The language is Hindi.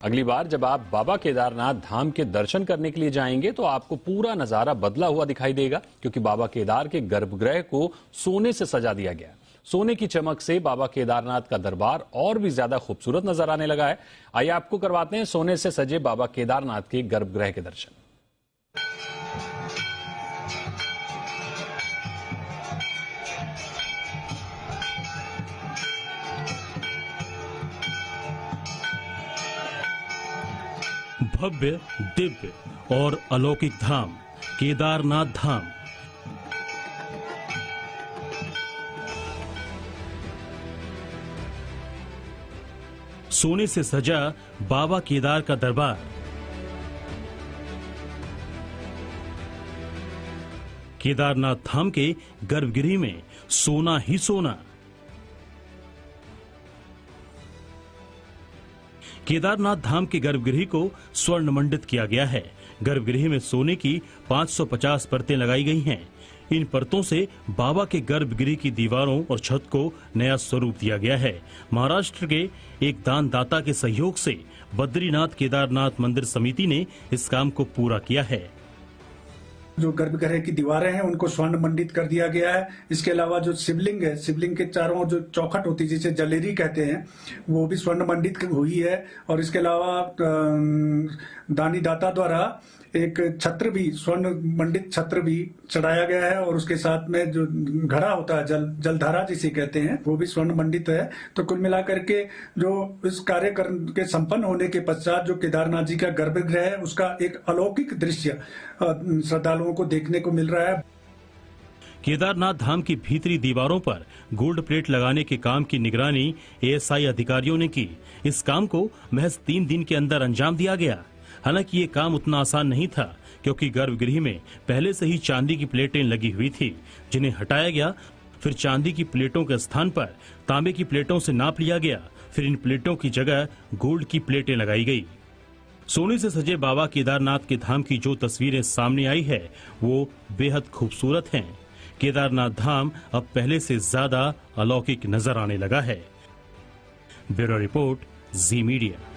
अगली बार जब आप बाबा केदारनाथ धाम के दर्शन करने के लिए जाएंगे तो आपको पूरा नजारा बदला हुआ दिखाई देगा, क्योंकि बाबा केदार के गर्भगृह को सोने से सजा दिया गया। सोने की चमक से बाबा केदारनाथ का दरबार और भी ज्यादा खूबसूरत नजर आने लगा है। आइए आपको करवाते हैं सोने से सजे बाबा केदारनाथ के गर्भगृह के दर्शन। भव्य, दिव्य और अलौकिक धाम केदारनाथ धाम। सोने से सजा बाबा केदार का दरबार। केदारनाथ धाम के गर्भगृह में सोना ही सोना। केदारनाथ धाम के गर्भगृह को स्वर्ण मंडित किया गया है। गर्भगृह में सोने की 550 परतें लगाई गई हैं। इन परतों से बाबा के गर्भगृह की दीवारों और छत को नया स्वरूप दिया गया है। महाराष्ट्र के एक दानदाता के सहयोग से बद्रीनाथ केदारनाथ मंदिर समिति ने इस काम को पूरा किया है। जो गर्भगृह की दीवारें हैं उनको स्वर्ण मंडित कर दिया गया है। इसके अलावा जो शिवलिंग है, शिवलिंग के चारों ओर जो चौखट होती है जिसे जलेरी कहते हैं, वो भी स्वर्ण मंडित हुई है। और इसके अलावा दानी दाता द्वारा एक छत्र भी, स्वर्ण मंडित छत्र भी चढ़ाया गया है। और उसके साथ में जो घड़ा होता है, जलधारा जिसे कहते हैं, वो भी स्वर्ण मंडित है। तो कुल मिलाकर के जो इस कार्यक्रम के संपन्न होने के पश्चात जो केदारनाथ जी का गर्भगृह है उसका एक अलौकिक दृश्य श्रद्धालुओं को देखने को मिल रहा है। केदारनाथ धाम की भीतरी दीवारों पर गोल्ड प्लेट लगाने के काम की निगरानी एएसआई अधिकारियों ने की। इस काम को महज 3 दिन के अंदर अंजाम दिया गया। हालांकि ये काम उतना आसान नहीं था, क्योंकि गर्भगृह में पहले से ही चांदी की प्लेटें लगी हुई थी, जिन्हें हटाया गया। फिर चांदी की प्लेटों के स्थान पर तांबे की प्लेटों से नाप लिया गया। फिर इन प्लेटों की जगह गोल्ड की प्लेटें लगाई गई। सोने से सजे बाबा केदारनाथ के धाम की जो तस्वीरें सामने आई है वो बेहद खूबसूरत हैं। केदारनाथ धाम अब पहले से ज्यादा अलौकिक नजर आने लगा है। ब्यूरो रिपोर्ट, जी मीडिया।